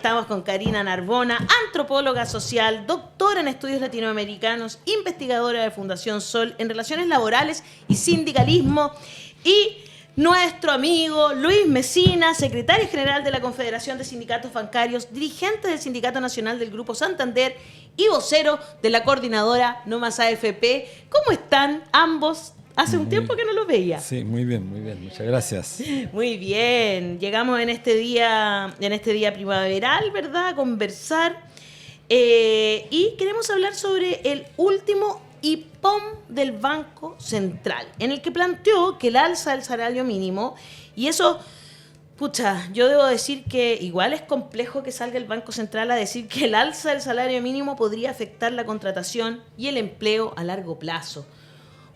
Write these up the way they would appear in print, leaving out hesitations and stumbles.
Estamos con Karina Narbona, antropóloga social, doctora en estudios latinoamericanos, investigadora de Fundación Sol en relaciones laborales y sindicalismo, y nuestro amigo Luis Mesina, secretario general de la Confederación de Sindicatos Bancarios, dirigente del Sindicato Nacional del Grupo Santander y vocero de la coordinadora No Más AFP. ¿Cómo están ambos? Hace un tiempo que no los veía. Sí, muy bien, muchas gracias. Muy bien, llegamos en este día primaveral, ¿verdad? A conversar y queremos hablar sobre el último IPOM del Banco Central, en el que planteó que el alza del salario mínimo, y eso, pucha, yo debo decir que igual es complejo que salga el Banco Central a decir que el alza del salario mínimo podría afectar la contratación y el empleo a largo plazo,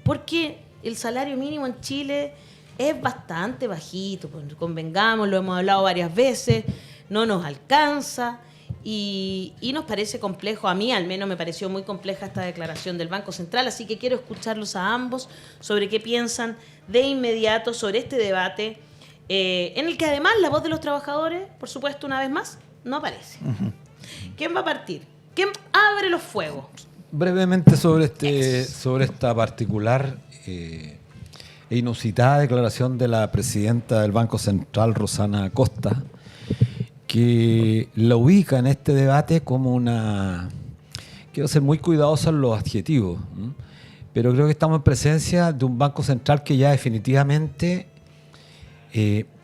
porque el salario mínimo en Chile es bastante bajito, convengamos, lo hemos hablado varias veces, no nos alcanza y nos parece complejo, a mí al menos me pareció muy compleja esta declaración del Banco Central, así que quiero escucharlos a ambos sobre qué piensan de inmediato sobre este debate, en el que además la voz de los trabajadores, por supuesto, una vez más, no aparece. Uh-huh. ¿Quién va a partir? ¿Quién abre los fuegos? Brevemente sobre esta particular e inusitada declaración de la presidenta del Banco Central, Rosana Acosta, que la ubica en este debate como una... Quiero ser muy cuidadoso en los adjetivos, pero creo que estamos en presencia de un Banco Central que ya definitivamente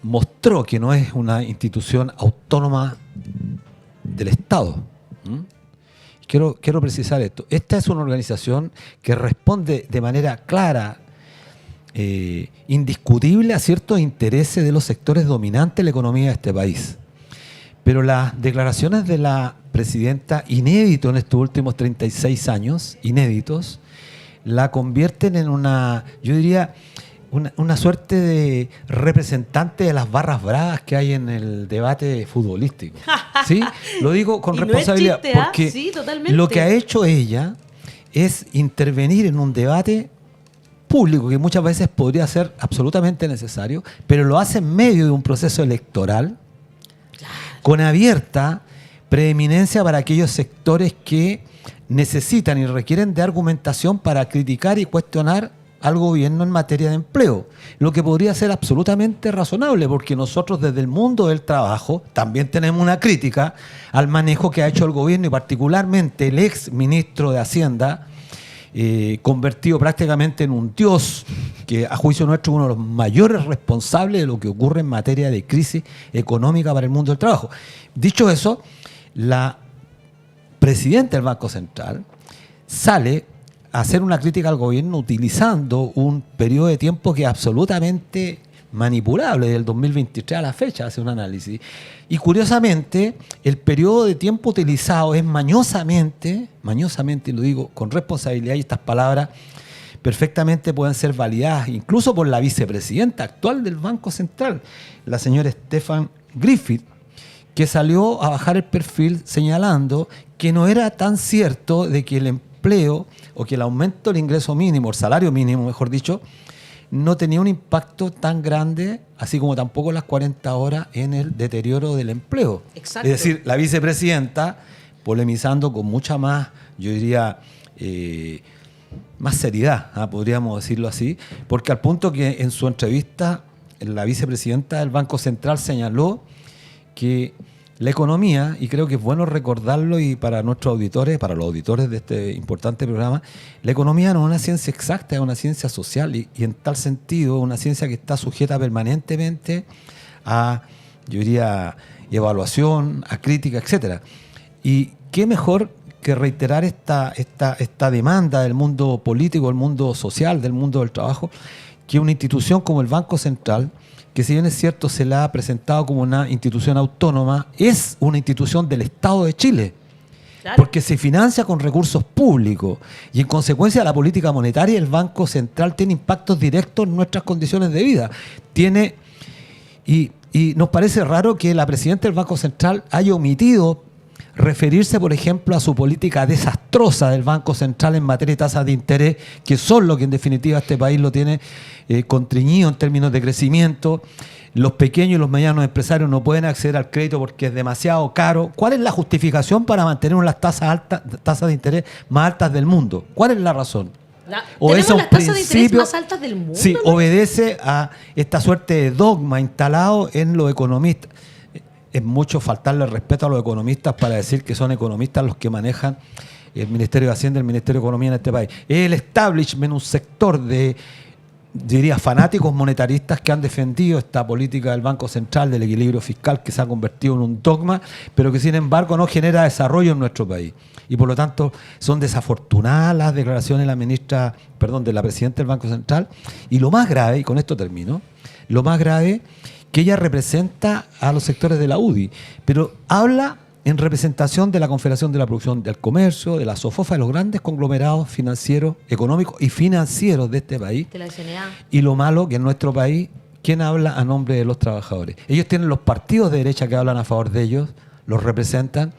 mostró que no es una institución autónoma del Estado. Quiero precisar esto. Esta es una organización que responde de manera clara, indiscutible a ciertos intereses de los sectores dominantes de la economía de este país. Pero las declaraciones de la presidenta, inédito en estos últimos 36 años, inéditos, la convierten en una, yo diría, una suerte de representante de las barras bravas que hay en el debate futbolístico. ¿Sí? Lo digo con responsabilidad, no es chiste, porque sí, totalmente. Lo que ha hecho ella es intervenir en un debate público que muchas veces podría ser absolutamente necesario, pero lo hace en medio de un proceso electoral, claro, con abierta preeminencia para aquellos sectores que necesitan y requieren de argumentación para criticar y cuestionar al gobierno en materia de empleo, lo que podría ser absolutamente razonable, porque nosotros desde el mundo del trabajo también tenemos una crítica al manejo que ha hecho el gobierno y particularmente el ex ministro de Hacienda, convertido prácticamente en un dios, que a juicio nuestro es uno de los mayores responsables de lo que ocurre en materia de crisis económica para el mundo del trabajo. Dicho eso, la presidenta del Banco Central sale a hacer una crítica al gobierno utilizando un periodo de tiempo que es absolutamente manipulable, del 2023 a la fecha, hace un análisis. Y curiosamente, el periodo de tiempo utilizado es mañosamente, y lo digo con responsabilidad, y estas palabras perfectamente pueden ser validadas incluso por la vicepresidenta actual del Banco Central, la señora Stephanie Griffith, que salió a bajar el perfil señalando que no era tan cierto de que el empleo o que el aumento del ingreso mínimo, el salario mínimo, mejor dicho, no tenía un impacto tan grande, así como tampoco las 40 horas en el deterioro del empleo. Exacto. Es decir, la vicepresidenta polemizando con mucha más, yo diría, más seriedad, podríamos decirlo así, porque al punto que en su entrevista la vicepresidenta del Banco Central señaló que la economía, y creo que es bueno recordarlo y para nuestros auditores, para los auditores de este importante programa, la economía no es una ciencia exacta, es una ciencia social y en tal sentido una ciencia que está sujeta permanentemente a, yo diría, evaluación, a crítica, etcétera. Y qué mejor que reiterar esta demanda del mundo político, del mundo social, del mundo del trabajo, que una institución como el Banco Central, que si bien es cierto se la ha presentado como una institución autónoma, es una institución del Estado de Chile, claro, porque se financia con recursos públicos y en consecuencia la política monetaria del Banco Central tiene impactos directos en nuestras condiciones de vida. Y nos parece raro que la presidenta del Banco Central haya omitido referirse, por ejemplo, a su política desastrosa del Banco Central en materia de tasas de interés, que son lo que en definitiva este país lo tiene constreñido en términos de crecimiento. Los pequeños y los medianos empresarios no pueden acceder al crédito porque es demasiado caro. ¿Cuál es la justificación para mantener unas tasas de interés más altas del mundo? ¿Cuál es la razón? Tenemos las tasas de interés más altas del mundo. Sí, ¿no? Obedece a esta suerte de dogma instalado en los economistas. Es mucho faltarle el respeto a los economistas para decir que son economistas los que manejan el Ministerio de Hacienda y el Ministerio de Economía en este país. Es el establishment, un sector de, diría, fanáticos monetaristas que han defendido esta política del Banco Central, del equilibrio fiscal, que se ha convertido en un dogma, pero que sin embargo no genera desarrollo en nuestro país. Y por lo tanto son desafortunadas las declaraciones de la presidenta del Banco Central. Y lo más grave, y con esto termino, lo más grave, que ella representa a los sectores de la UDI, pero habla en representación de la Confederación de la Producción del Comercio, de la SOFOFA, de los grandes conglomerados financieros, económicos y financieros de este país. De la SNA. Y lo malo que en nuestro país, ¿quién habla a nombre de los trabajadores? Ellos tienen los partidos de derecha que hablan a favor de ellos, los representan,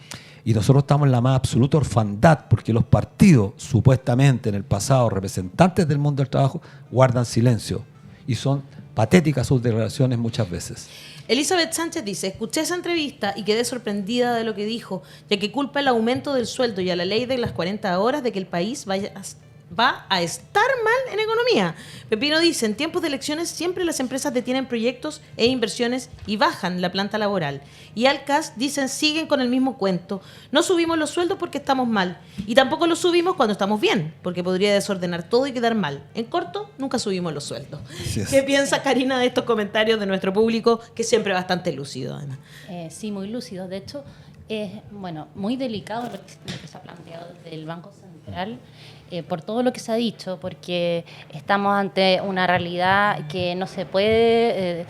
y nosotros estamos en la más absoluta orfandad, porque los partidos, supuestamente en el pasado representantes del mundo del trabajo, guardan silencio y son patéticas sus declaraciones muchas veces. Elizabeth Sánchez dice: escuché esa entrevista y quedé sorprendida de lo que dijo, ya que culpa el aumento del sueldo y a la ley de las 40 horas de que el país va a estar mal en economía. Pepino dice: en tiempos de elecciones siempre las empresas detienen proyectos e inversiones y bajan la planta laboral. Y Alcas dicen: siguen con el mismo cuento. No subimos los sueldos porque estamos mal. Y tampoco los subimos cuando estamos bien, porque podría desordenar todo y quedar mal. En corto, nunca subimos los sueldos. ¿Qué piensa Karina de estos comentarios de nuestro público, que siempre es bastante lúcido, además? Sí, muy lúcido. De hecho, es muy delicado lo que se ha planteado desde el Banco Central, por todo lo que se ha dicho, porque estamos ante una realidad que no se puede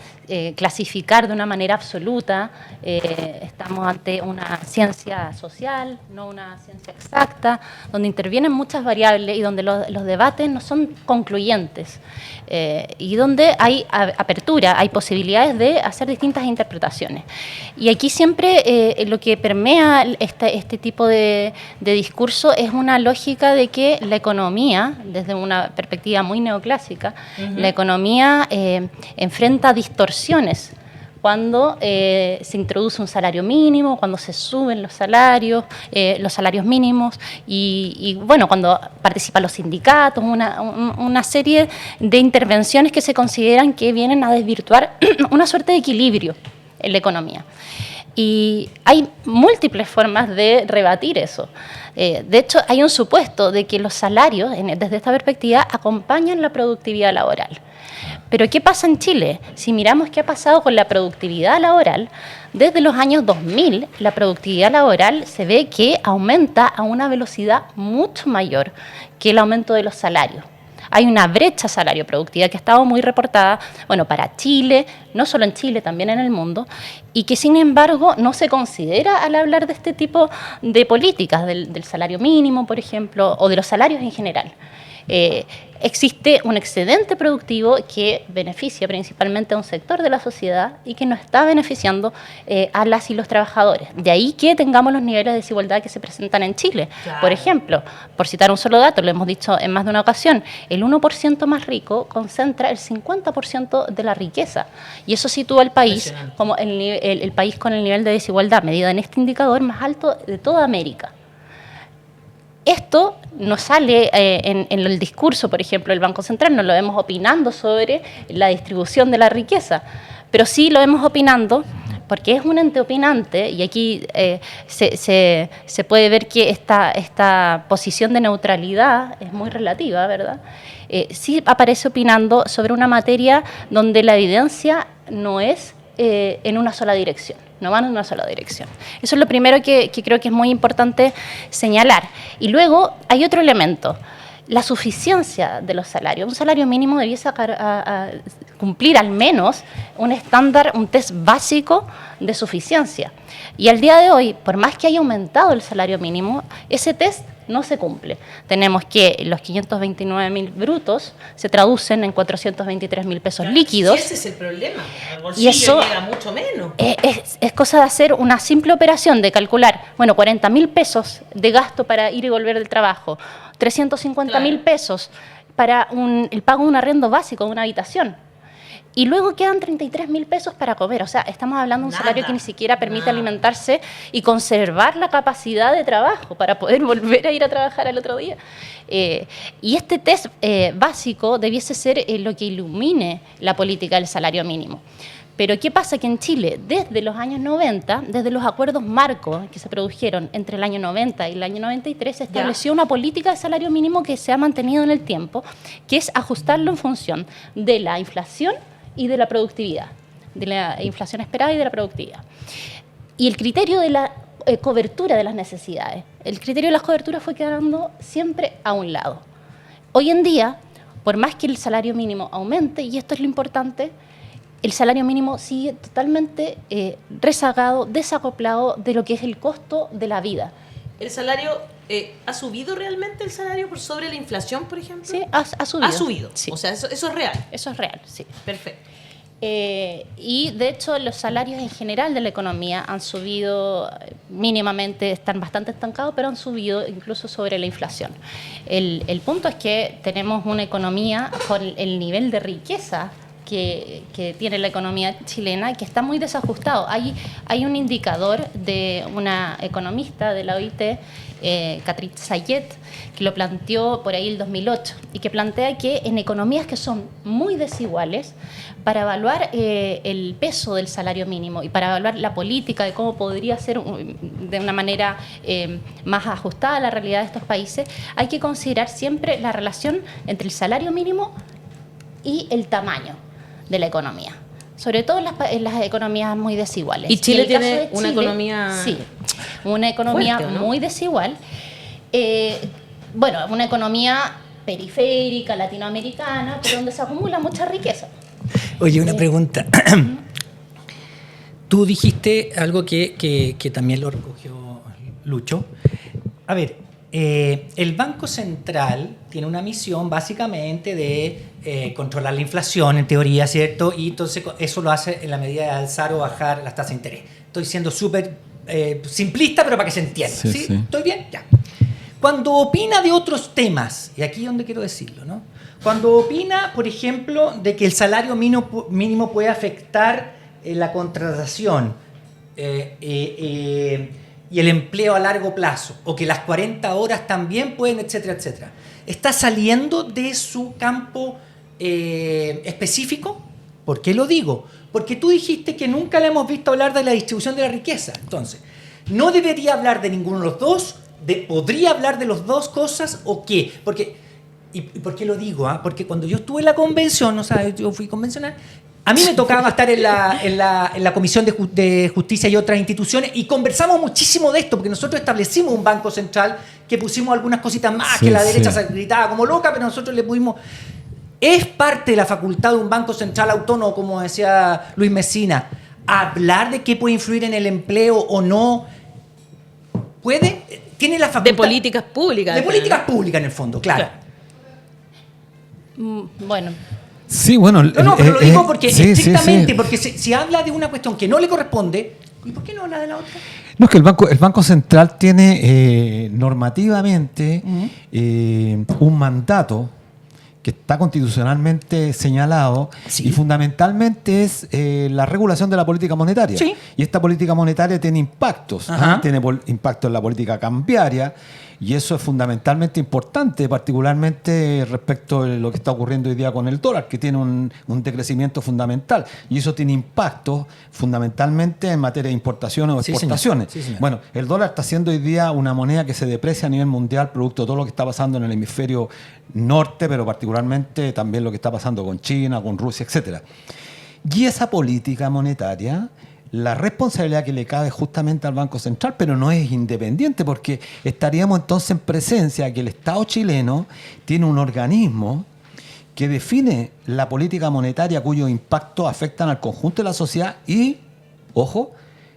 clasificar de una manera absoluta. Estamos ante una ciencia social, no una ciencia exacta, donde intervienen muchas variables y donde los debates no son concluyentes, y donde hay apertura, hay posibilidades de hacer distintas interpretaciones. Y aquí siempre lo que permea este tipo de discurso es una lógica de que la economía, desde una perspectiva muy neoclásica, la economía enfrenta distorsiones cuando se introduce un salario mínimo, cuando se suben los salarios mínimos y bueno, cuando participan los sindicatos, una serie de intervenciones que se consideran que vienen a desvirtuar una suerte de equilibrio en la economía. Y hay múltiples formas de rebatir eso. De hecho, hay un supuesto de que los salarios, desde esta perspectiva, acompañan la productividad laboral. Pero ¿qué pasa en Chile? Si miramos qué ha pasado con la productividad laboral, desde los años 2000, la productividad laboral se ve que aumenta a una velocidad mucho mayor que el aumento de los salarios. Hay una brecha salario-productividad que ha estado muy reportada, para Chile, no solo en Chile, también en el mundo, y que sin embargo no se considera al hablar de este tipo de políticas, del salario mínimo, por ejemplo, o de los salarios en general. Existe un excedente productivo que beneficia principalmente a un sector de la sociedad y que no está beneficiando a las y los trabajadores. De ahí que tengamos los niveles de desigualdad que se presentan en Chile. Claro. Por ejemplo, por citar un solo dato, lo hemos dicho en más de una ocasión, el 1% más rico concentra el 50% de la riqueza. Y eso sitúa al país como el país con el nivel de desigualdad medido en este indicador más alto de toda América. Esto no sale en el discurso, por ejemplo, del Banco Central, no lo vemos opinando sobre la distribución de la riqueza, pero sí lo vemos opinando porque es un ente opinante y aquí se puede ver que esta posición de neutralidad es muy relativa, ¿verdad? Sí aparece opinando sobre una materia donde la evidencia no es en una sola dirección. No van en una sola dirección. Eso es lo primero que creo que es muy importante señalar. Y luego hay otro elemento, la suficiencia de los salarios. Un salario mínimo debiese cumplir al menos un estándar, un test básico de suficiencia. Y al día de hoy, por más que haya aumentado el salario mínimo, ese test no se cumple. Tenemos que los 529.000 brutos se traducen en 423.000 pesos líquidos. Sí, ese es el problema. El Y bolsillo eso llega mucho menos. es cosa de hacer una simple operación de calcular, 40.000 pesos de gasto para ir y volver del trabajo, 350.000 pesos para el pago de un arriendo básico de una habitación. Y luego quedan 33.000 pesos para comer. O sea, estamos hablando de un salario que ni siquiera permite alimentarse y conservar la capacidad de trabajo para poder volver a ir a trabajar al otro día. Y este test básico debiese ser lo que ilumine la política del salario mínimo. Pero ¿qué pasa? Que en Chile, desde los años 90, desde los acuerdos marcos que se produjeron entre el año 90 y el año 93, se estableció una política de salario mínimo que se ha mantenido en el tiempo, que es ajustarlo en función de la inflación y de la productividad, de la inflación esperada y de la productividad. Y el criterio de la cobertura de las necesidades, el criterio de las coberturas fue quedando siempre a un lado. Hoy en día, por más que el salario mínimo aumente, y esto es lo importante, el salario mínimo sigue totalmente rezagado, desacoplado de lo que es el costo de la vida. ¿El salario ha subido realmente el salario por sobre la inflación, por ejemplo? Sí, ha subido. Ha subido. Sí. O sea, eso es real. Eso es real, sí. Perfecto. Y de hecho los salarios en general de la economía han subido mínimamente, están bastante estancados, pero han subido incluso sobre la inflación. El punto es que tenemos una economía con el nivel de riqueza que tiene la economía chilena que está muy desajustado. Hay un indicador de una economista de la OIT, Catherine Sayet, que lo planteó por ahí el 2008 y que plantea que en economías que son muy desiguales, para evaluar el peso del salario mínimo y para evaluar la política de cómo podría ser de una manera más ajustada a la realidad de estos países, hay que considerar siempre la relación entre el salario mínimo y el tamaño de la economía, sobre todo en las economías muy desiguales. ¿Y Chile en el caso tiene de una economía? Sí, una economía fuerte, ¿no? muy desigual. Una economía periférica, latinoamericana, pero donde se acumula mucha riqueza. Oye, una pregunta. Tú dijiste algo que también lo recogió Lucho. A ver, el Banco Central tiene una misión básicamente de controlar la inflación, en teoría, ¿cierto? Y entonces eso lo hace en la medida de alzar o bajar las tasas de interés. Estoy siendo súper simplista, pero para que se entienda. Sí, ¿Sí? sí. ¿Estoy bien? Ya. Cuando opina de otros temas, y aquí es donde quiero decirlo, ¿no? Cuando opina, por ejemplo, de que el salario mínimo puede afectar la contratación y el empleo a largo plazo, o que las 40 horas también pueden, etcétera, etcétera, ¿está saliendo de su campo específico? ¿Por qué lo digo? Porque tú dijiste que nunca le hemos visto hablar de la distribución de la riqueza. Entonces, ¿no debería hablar de ninguno de los dos? ¿Podría hablar de las dos cosas o qué? ¿Y por qué lo digo? Porque cuando yo estuve en la convención, ¿no sabes? Yo fui convencional, a mí me tocaba estar en la Comisión de Justicia y otras instituciones y conversamos muchísimo de esto, porque nosotros establecimos un banco central que pusimos algunas cositas más, Sí, que la derecha sí. se gritaba como loca, pero nosotros le pudimos... ¿Es parte de la facultad de un banco central autónomo, como decía Luis Mesina, hablar de qué puede influir en el empleo o no? ¿Puede? ¿Tiene la facultad? De políticas públicas. De políticas públicas, en el fondo, claro. Bueno, Sí, bueno. No, pero lo digo porque sí, estrictamente, sí. porque si habla de una cuestión que no le corresponde, ¿y por qué no habla de la otra? No, es que el Banco Central tiene normativamente un mandato que está constitucionalmente señalado, Sí. y fundamentalmente es la regulación de la política monetaria. Sí. Y esta política monetaria tiene impactos. Ajá. Tiene impacto en la política cambiaria, y eso es fundamentalmente importante, particularmente respecto de lo que está ocurriendo hoy día con el dólar, que tiene un decrecimiento fundamental. Y eso tiene impactos fundamentalmente en materia de importaciones o Sí, exportaciones. señor. Sí, señor. Bueno, el dólar está siendo hoy día una moneda que se deprecia a nivel mundial producto de todo lo que está pasando en el hemisferio norte, pero particularmente también lo que está pasando con China, con Rusia, etcétera. Y esa política monetaria, la responsabilidad que le cabe justamente al Banco Central, pero no es independiente, porque estaríamos entonces en presencia de que el Estado chileno tiene un organismo que define la política monetaria cuyos impactos afectan al conjunto de la sociedad y, ojo,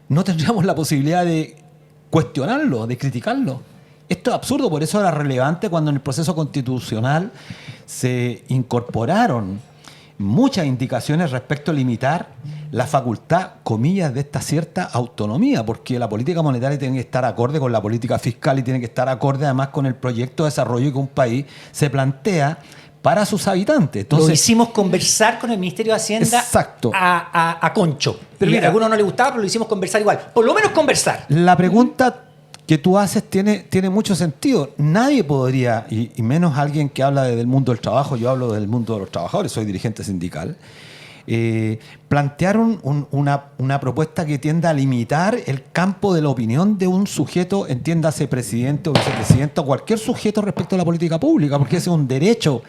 no tendríamos la posibilidad de cuestionarlo, de criticarlo. Esto es absurdo, por eso era relevante cuando en el proceso constitucional se incorporaron muchas indicaciones respecto a limitar la facultad, comillas, de esta cierta autonomía, porque la política monetaria tiene que estar acorde con la política fiscal y tiene que estar acorde además con el proyecto de desarrollo que un país se plantea para sus habitantes. Entonces, lo hicimos conversar con el Ministerio de Hacienda. Exacto. A Concho. Pero Y mira, a algunos no les gustaba, pero lo hicimos conversar igual. Por lo menos conversar. la pregunta que tú haces tiene mucho sentido. Nadie podría, y menos alguien que habla desde el mundo del trabajo, yo hablo del mundo de los trabajadores, soy dirigente sindical, plantear una propuesta que tienda a limitar el campo de la opinión de un sujeto, entiéndase presidente o vicepresidente o cualquier sujeto respecto a la política pública, porque ese es un derecho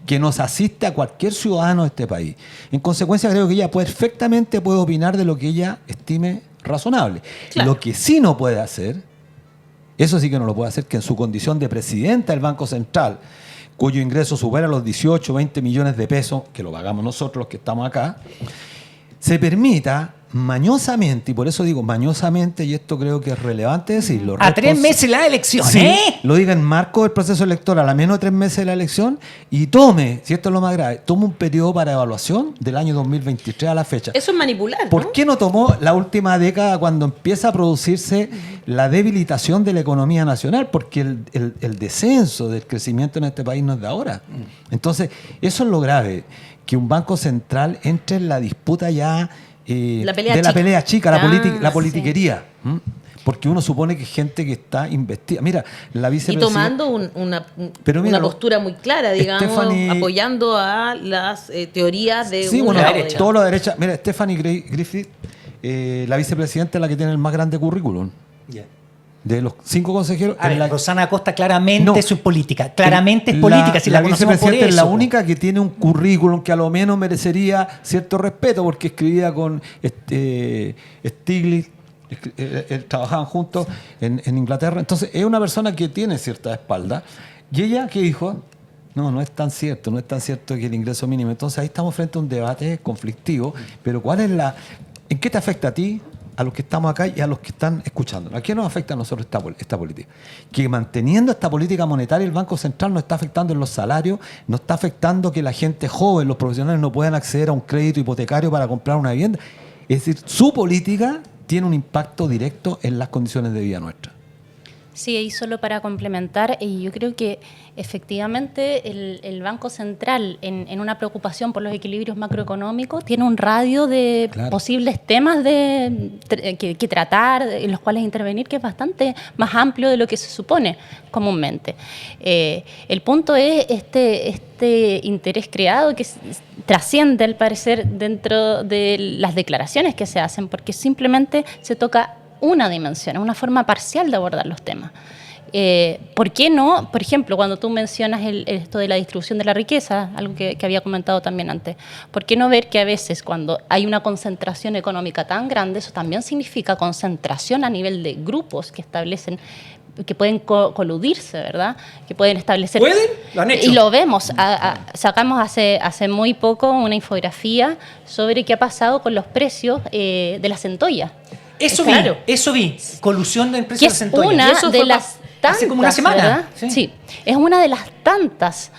que nos asiste a cualquier ciudadano de este país. En consecuencia, creo que ella perfectamente puede opinar de lo que ella estime razonable. Claro. Lo que sí no puede hacer, eso sí que no lo puede hacer, que en su condición de presidenta del Banco Central, cuyo ingreso supera los 18, 20 millones de pesos, que lo pagamos nosotros los que estamos acá, se permita mañosamente, y por eso digo mañosamente, y esto creo que es relevante decirlo. A 3 meses las elecciones. Sí, lo diga en marco del proceso electoral, a menos de 3 meses de la elección, y tome, si esto es lo más grave, tome un periodo para evaluación del año 2023 a la fecha. Eso es manipular, ¿no? ¿Por qué no tomó la última década cuando empieza a producirse la debilitación de la economía nacional? Porque el descenso del crecimiento en este país no es de ahora. Entonces, eso es lo grave, que un banco central entre en la disputa ya La pelea de la chica. pelea chica, la Ah, politiquería. ¿Mm? Porque uno supone que es gente que está investida. Mira, la Y vicepresidenta... tomando Pero mira, una postura muy clara, digamos, Stephanie- apoyando a las teorías de Sí, un bueno, lado, derecha. todo lo de derecha. Mira, Stephanie Griffith, la vicepresidenta es la que tiene el más grande currículum. De los 5 consejeros... A ver, es la- Rosana Acosta claramente No. es política. Claramente es política, si la conocemos por vicepresidenta eso. es la única que tiene un currículum que a lo menos merecería cierto respeto, porque escribía con Stiglitz, trabajaban juntos en Inglaterra. Entonces, es una persona que tiene cierta espalda. Y ella, ¿qué dijo? No es tan cierto, no es tan cierto que el ingreso mínimo. Entonces, ahí estamos frente a un debate conflictivo. Pero, ¿en qué te afecta a ti, a los que estamos acá y a los que están escuchando? ¿A qué nos afecta a nosotros esta política? Que manteniendo esta política monetaria, el Banco Central nos está afectando en los salarios, nos está afectando que la gente joven, los profesionales no puedan acceder a un crédito hipotecario para comprar una vivienda. Es decir, su política tiene un impacto directo en las condiciones de vida nuestras. Sí, y solo para complementar, y yo creo que efectivamente el Banco Central, en una preocupación por los equilibrios macroeconómicos, tiene un radio de Claro. posibles temas que tratar, en los cuales intervenir, que es bastante más amplio de lo que se supone comúnmente. El punto es este interés creado que trasciende, al parecer, dentro de las declaraciones que se hacen, porque simplemente se toca una dimensión, una forma parcial de abordar los temas. ¿Por qué no? Por ejemplo, cuando tú mencionas esto de la distribución de la riqueza, algo que había comentado también antes, ¿por qué no ver que a veces cuando hay una concentración económica tan grande, eso también significa concentración a nivel de grupos que establecen, que pueden coludirse, ¿verdad? Que pueden establecer... ¿Pueden? Lo han hecho. Y lo vemos. Sacamos hace muy poco una infografía sobre qué ha pasado con los precios de la centolla. Eso Claro. vi. Colusión de empresas Que de es Centolla. una Y eso de fue las tantas, hace como una semana. ¿verdad? Sí. Sí, es una de las tantas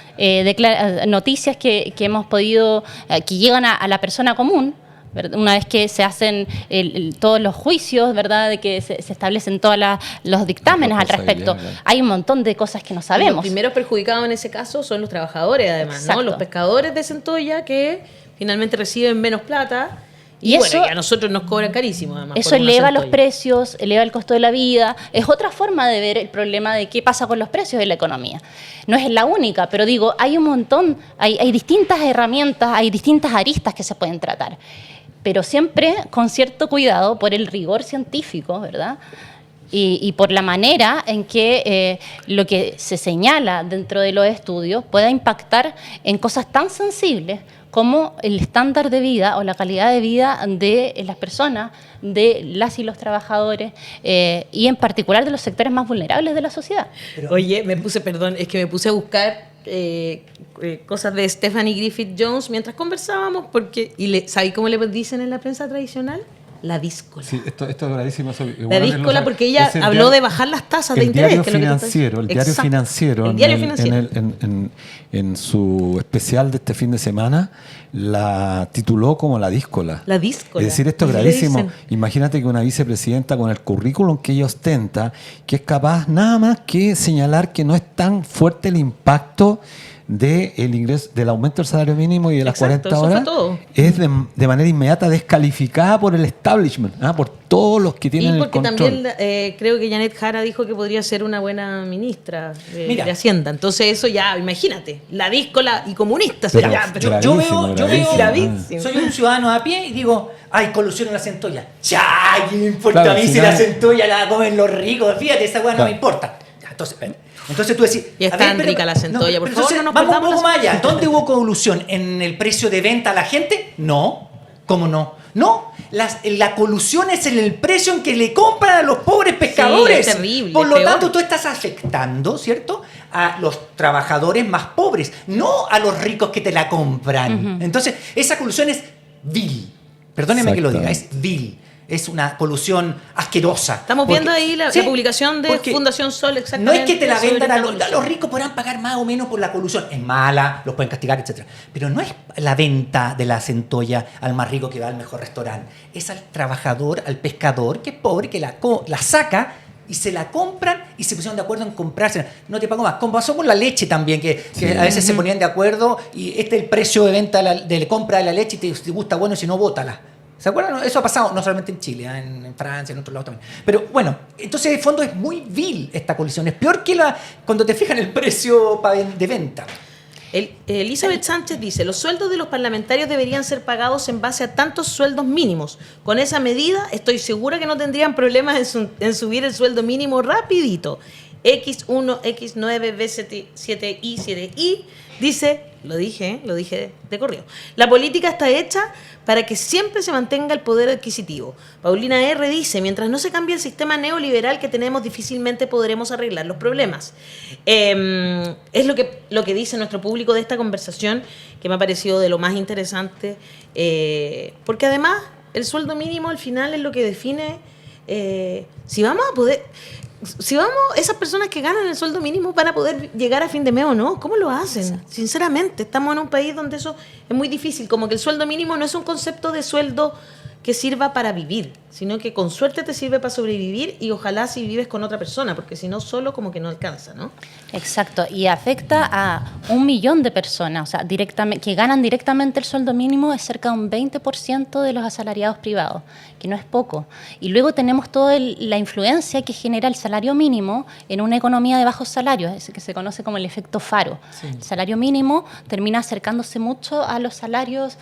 noticias que hemos podido, que llegan a la persona común, ¿verdad? Una vez que se hacen todos los juicios, ¿verdad? De que se establecen todos los dictámenes al respecto. Responsabilidad, Hay un montón de cosas que no Los sabemos. primeros perjudicados en ese caso son los trabajadores, además, Exacto. ¿no? Los pescadores de centolla que finalmente reciben menos plata. Y Y, eso- bueno, y a nosotros nos cobran carísimo, además. Eso por una eleva los centolla. precios, eleva el costo de la vida. Es otra forma de ver el problema de qué pasa con los precios de la economía. No es la única, pero digo, hay un montón, hay distintas herramientas, hay distintas aristas que se pueden tratar. Pero siempre con cierto cuidado por el rigor científico, ¿verdad? Y por la manera en que lo que se señala dentro de los estudios pueda impactar en cosas tan sensibles como el estándar de vida o la calidad de vida de las personas, de las y los trabajadores, y en particular de los sectores más vulnerables de la sociedad. Oye, me puse a buscar cosas de Stephanie Griffith Jones mientras conversábamos, ¿sabéis cómo le dicen en la prensa tradicional? La díscola. Sí, esto es gravísimo. La díscola, porque ella habló de bajar las tasas de interés. El diario financiero, en su especial de este fin de semana, la tituló como la díscola. La díscola. Es decir, esto es gravísimo. Imagínate que una vicepresidenta con el currículum que ella ostenta, que es capaz nada más que señalar que no es tan fuerte el impacto del ingreso, del aumento del salario mínimo y de las 40 horas, es de manera inmediata descalificada por el establishment, por todos los que tienen el control. Y porque también creo que Janet Jara dijo que podría ser una buena ministra de Hacienda. Entonces eso ya, imagínate, la díscola y comunista. Yo veo, soy un ciudadano a pie y digo, hay colusión en la centolla. ¡Ya! ¿Qué me importa a mí si la centolla la comen los ricos? Fíjate, esa weá no me importa. Entonces tú decís... Y es tan rica la centolla, por favor, no nos vamos un poco más allá. ¿Dónde hubo colusión? ¿En el precio de venta a la gente? No. ¿Cómo no? No. La colusión es en el precio en que le compran a los pobres pescadores. Sí, es terrible. Por lo tanto, tú estás afectando, ¿cierto?, a los trabajadores más pobres, no a los ricos que te la compran. Uh-huh. Entonces, esa colusión es vil. Perdóneme que lo diga, es vil. Es una colusión asquerosa. Estamos viendo ahí la publicación de Fundación Sol, exactamente. No es que te la vendan a los ricos, podrán pagar más o menos por la colusión. Es mala, los pueden castigar, etc. Pero no es la venta de la centolla al más rico que va al mejor restaurante. Es al trabajador, al pescador, que es pobre, que la saca y se la compran y se pusieron de acuerdo en comprarse. No te pago más. Como pasó con la leche también, que a veces se ponían de acuerdo y este es el precio de venta de compra de la leche y te gusta, bueno, si no, bótala. ¿Se acuerdan? Eso ha pasado no solamente en Chile, en Francia, en otros lados también. Pero bueno, entonces de fondo es muy vil esta colisión. Es peor que cuando te fijan el precio de venta. Elizabeth Sánchez dice, los sueldos de los parlamentarios deberían ser pagados en base a tantos sueldos mínimos. Con esa medida estoy segura que no tendrían problemas en subir el sueldo mínimo rapidito. X1, X9, B7I, 7I dice, lo dije de corrido, la política está hecha para que siempre se mantenga el poder adquisitivo. Paulina R. dice, mientras no se cambie el sistema neoliberal que tenemos, difícilmente podremos arreglar los problemas. Es lo que dice nuestro público de esta conversación, que me ha parecido de lo más interesante, porque además el sueldo mínimo al final es lo que define si vamos, esas personas que ganan el sueldo mínimo van a poder llegar a fin de mes o no. ¿Cómo lo hacen? Exacto. Sinceramente, estamos en un país donde eso es muy difícil. Como que el sueldo mínimo no es un concepto de sueldo que sirva para vivir, sino que con suerte te sirve para sobrevivir y ojalá si vives con otra persona, porque si no, solo como que no alcanza, ¿no? Exacto, y afecta a 1 millón de personas, o sea, que ganan directamente el sueldo mínimo es cerca de un 20% de los asalariados privados, que no es poco. Y luego tenemos toda la influencia que genera el salario mínimo en una economía de bajos salarios, es que se conoce como el efecto faro. Sí. El salario mínimo termina acercándose mucho a los salarios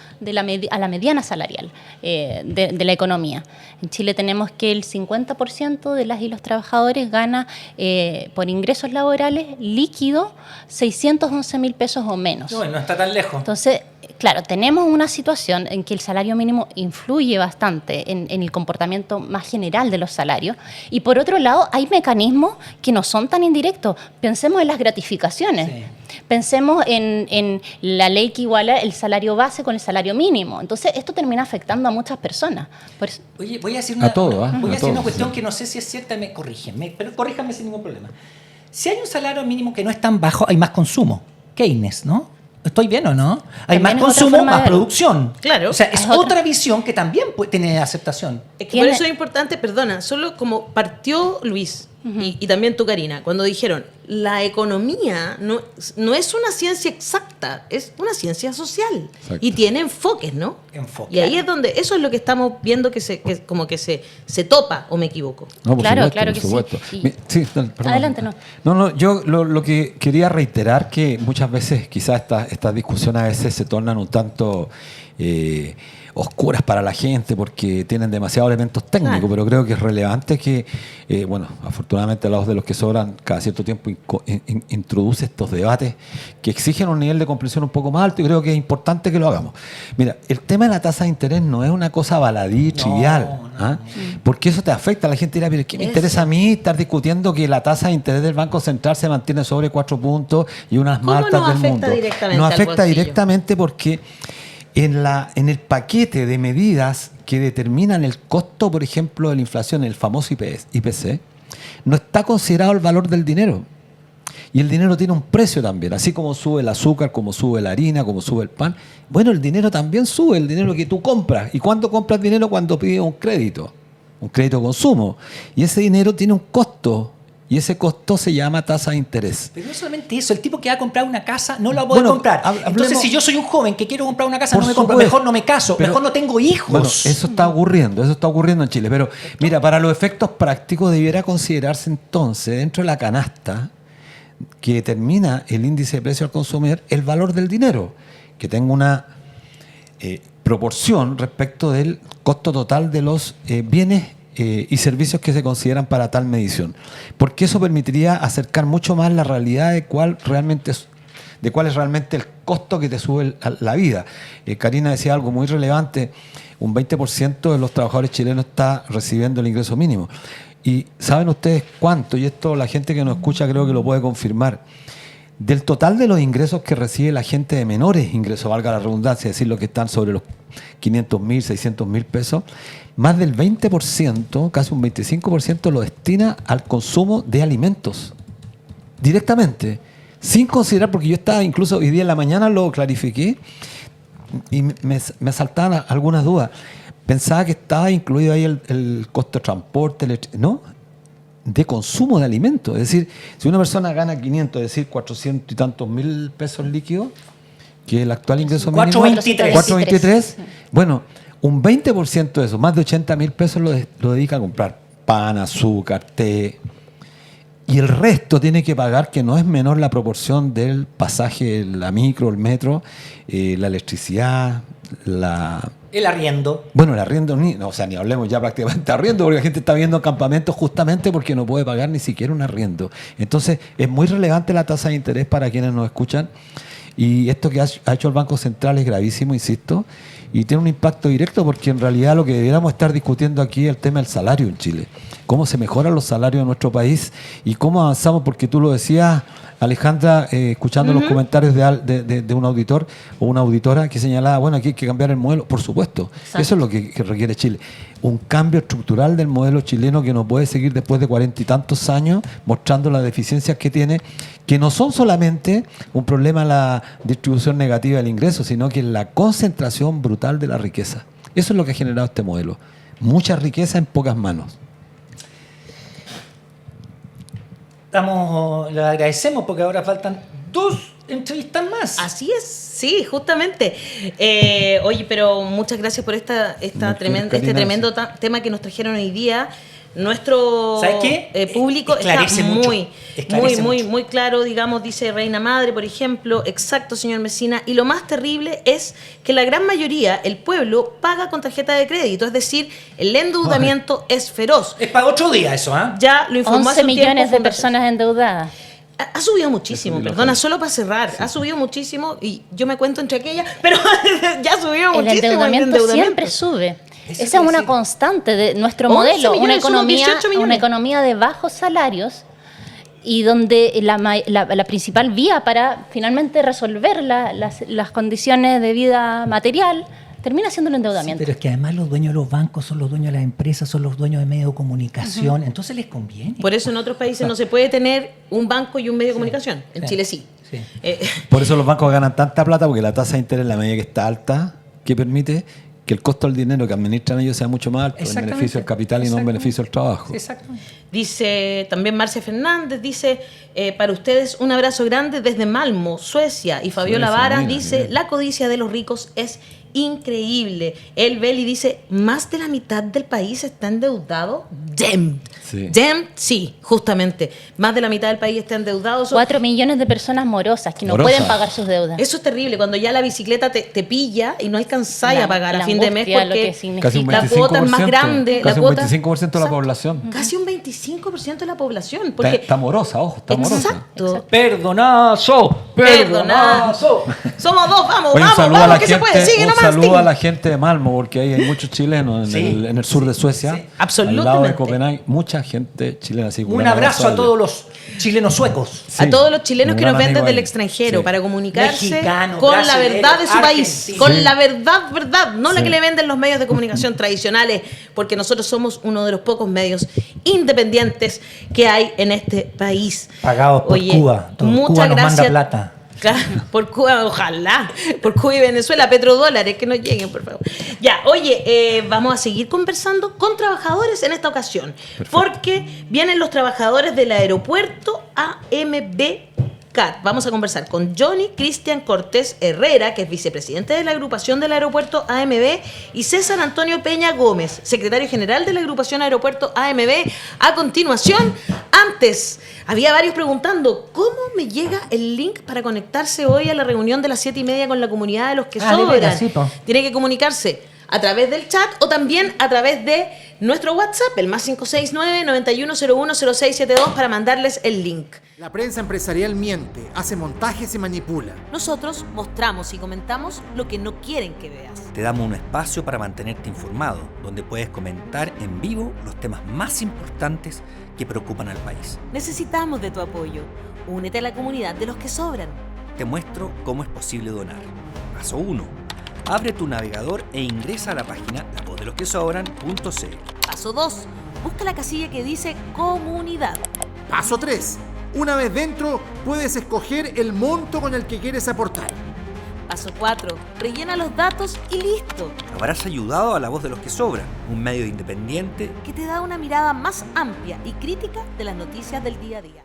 a la mediana salarial de la economía. En Chile tenemos que el 50% de las y los trabajadores gana por ingresos laborales líquido 611.000 pesos o menos. No está tan lejos. Entonces, claro, tenemos una situación en que el salario mínimo influye bastante en el comportamiento más general de los salarios y por otro lado hay mecanismos que no son tan indirectos. Pensemos en las gratificaciones. Sí. Pensemos en la ley que iguala el salario base con el salario mínimo. Entonces, esto termina afectando a muchas personas. Oye, voy a decir una cuestión que no sé si es cierta, pero corríjanme sin ningún problema. Si hay un salario mínimo que no es tan bajo, hay más consumo. Keynes, ¿no? ¿Estoy bien o no? Hay más consumo, más producción. Claro. O sea, es otra visión que también tiene aceptación. Es que por eso es importante, solo como partió Luis y también tú, Karina, cuando dijeron, la economía no es una ciencia exacta, es una ciencia social. Exacto. Y tiene enfoques, ¿no? Y ahí es donde, eso es lo que estamos viendo que se topa, ¿o me equivoco? No, claro que sí. Sí, perdón. Adelante, no. No, yo lo que quería reiterar que muchas veces quizás estas discusiones a veces se tornan un tanto oscuras para la gente porque tienen demasiados elementos técnicos, pero creo que es relevante que, afortunadamente la voz de los que sobran cada cierto tiempo introduce estos debates que exigen un nivel de comprensión un poco más alto y creo que es importante que lo hagamos. Mira, el tema de la tasa de interés no es una cosa baladí, trivial, porque eso te afecta. La gente dirá, pero ¿qué me interesa a mí estar discutiendo que la tasa de interés del Banco Central se mantiene sobre 4 puntos y unas más altas del mundo? Nos afecta directamente porque en el paquete de medidas que determinan el costo, por ejemplo, de la inflación, el famoso IPC, no está considerado el valor del dinero. Y el dinero tiene un precio también, así como sube el azúcar, como sube la harina, como sube el pan. Bueno, el dinero también sube, el dinero que tú compras. ¿Y cuándo compras dinero? Cuando pides un crédito de consumo. Y ese dinero tiene un costo. Y ese costo se llama tasa de interés. Pero no solamente eso, el tipo que va a comprar una casa no la va a poder comprar. Entonces, si yo soy un joven que quiero comprar una casa, no me compro, mejor no me caso, mejor no tengo hijos. Bueno, eso está ocurriendo en Chile. Pero mira, para los efectos prácticos debiera considerarse entonces, dentro de la canasta que determina el índice de precio al consumidor, el valor del dinero, que tenga una proporción respecto del costo total de los bienes y servicios que se consideran para tal medición. Porque eso permitiría acercar mucho más la realidad de cuál es realmente el costo que te sube la vida. Karina decía algo muy relevante, un 20% de los trabajadores chilenos está recibiendo el ingreso mínimo. Y ¿saben ustedes cuánto? Y esto la gente que nos escucha creo que lo puede confirmar. Del total de los ingresos que recibe la gente de menores ingresos, valga la redundancia, es decir, los que están sobre los 500.000, 600.000 pesos, más del 20%, casi un 25% lo destina al consumo de alimentos. Directamente. Sin considerar, porque yo estaba incluso hoy día en la mañana lo clarifiqué y me saltaban algunas dudas. Pensaba que estaba incluido ahí el costo de transporte, ¿no? De consumo de alimentos. Es decir, si una persona gana 500, es decir, 400 y tantos mil pesos líquidos, que el actual ingreso mínimo... 423. Bueno, un 20% de eso, más de 80.000 pesos lo dedica a comprar pan, azúcar, té. Y el resto tiene que pagar, que no es menor la proporción del pasaje, la micro, el metro, la electricidad, el arriendo. Bueno, el arriendo, ni hablemos ya prácticamente de arriendo, porque la gente está viendo campamentos justamente porque no puede pagar ni siquiera un arriendo. Entonces, es muy relevante la tasa de interés para quienes nos escuchan. Y esto que ha hecho el Banco Central es gravísimo, insisto, y tiene un impacto directo porque en realidad lo que deberíamos estar discutiendo aquí es el tema del salario en Chile. Cómo se mejoran los salarios en nuestro país y cómo avanzamos, porque tú lo decías, Alejandra, escuchando los comentarios de un auditor o una auditora que señalaba, bueno, aquí hay que cambiar el modelo. Por supuesto, exacto. Eso es lo que requiere Chile. Un cambio estructural del modelo chileno que no puede seguir después de 40 y tantos años mostrando las deficiencias que tiene, que no son solamente un problema la distribución negativa del ingreso, sino que la concentración brutal de la riqueza. Eso es lo que ha generado este modelo. Mucha riqueza en pocas manos. Le agradecemos porque ahora faltan 2 entrevistas más. Así es, sí, justamente. Oye, pero muchas gracias por este tremendo tema que nos trajeron hoy día. Nuestro público está muy claro, digamos, dice Reina Madre, por ejemplo. Exacto, señor Mesina. Y lo más terrible es que la gran mayoría, el pueblo, paga con tarjeta de crédito. Es decir, el endeudamiento es feroz. Es para otro día eso, ¿ah? Ya lo informó 11 millones de personas endeudadas. Ha subido muchísimo, perdona, solo para cerrar. Sí. Ha subido muchísimo y yo me cuento entre aquellas, pero ya ha subido muchísimo. El endeudamiento siempre sube. Esa es una constante de nuestro modelo, una economía de bajos salarios y donde la principal vía para finalmente resolver las condiciones de vida material termina siendo el endeudamiento. Sí, pero es que además los dueños de los bancos son los dueños de las empresas, son los dueños de medios de comunicación, entonces les conviene. Por eso en otros países no se puede tener un banco y un medio de comunicación, en Chile sí. Por eso los bancos ganan tanta plata, porque la tasa de interés, la medida que está alta, que permite que el costo del dinero que administran ellos sea mucho más alto en beneficio del capital y no en beneficio del trabajo. Exactamente. Dice también Marcia Fernández, dice, para ustedes un abrazo grande desde Malmo, Suecia. Y Fabiola Vara dice, la codicia de los ricos es increíble. El Beli dice, más de la mitad del país está endeudado. Sí, justamente. Más de la mitad del país está endeudado. 4 millones de personas morosas que no pueden pagar sus deudas. Eso es terrible, cuando ya la bicicleta te pilla y no alcanzáis a pagar a fin de mes porque la cuota es más grande. Casi un 25% de la población. Casi un 25% de la población. Porque está morosa, ojo, está morosa. Exacto. Perdonazo. Somos dos, vamos, que se puede. Sigue nomás. Un saludo a la gente de Malmo, porque ahí hay muchos chilenos en el sur de Suecia. Absolutamente. Al lado de Copenhague, mucha mucha gente chilena. Así, Un abrazo a todos los chilenos suecos. Sí, a todos los chilenos un que nos gran ven amigo desde el ahí. extranjero Sí. para comunicarse Mexicanos, con la brasileños, verdad de su país, argentinos. con Sí. la verdad, no la Sí. que le venden los medios de comunicación tradicionales, porque nosotros somos uno de los pocos medios independientes que hay en este país. Pagados por Cuba. Muchas Cuba nos gracias. manda plata. Claro, por Cuba, ojalá, por Cuba y Venezuela, petrodólares, que nos lleguen, por favor. Ya, oye, vamos a seguir conversando con trabajadores en esta ocasión, porque vienen los trabajadores del aeropuerto AMB CAT. Vamos a conversar con Johnny Cristian Cortés Herrera, que es vicepresidente de la agrupación del aeropuerto AMB, y César Antonio Peña Gómez, secretario general de la agrupación Aeropuerto AMB. A continuación, antes, había varios preguntando, ¿cómo me llega el link para conectarse hoy a la reunión de las 7:30 con la comunidad de los que De sobran? veras, sí, po. Tiene que comunicarse a través del chat o también a través de nuestro WhatsApp, el más 569-9101-0672, para mandarles el link. La prensa empresarial miente, hace montajes y manipula. Nosotros mostramos y comentamos lo que no quieren que veas. Te damos un espacio para mantenerte informado, donde puedes comentar en vivo los temas más importantes que preocupan al país. Necesitamos de tu apoyo. Únete a la comunidad de los que sobran. Te muestro cómo es posible donar. Paso 1. Abre tu navegador e ingresa a la página lavozdelosquesobran.cl. Paso 2. Busca la casilla que dice comunidad. Paso 3. Una vez dentro, puedes escoger el monto con el que quieres aportar. Paso 4. Rellena los datos y listo. Habrás ayudado a La Voz de los que Sobran, un medio independiente Que te da una mirada más amplia y crítica de las noticias del día a día.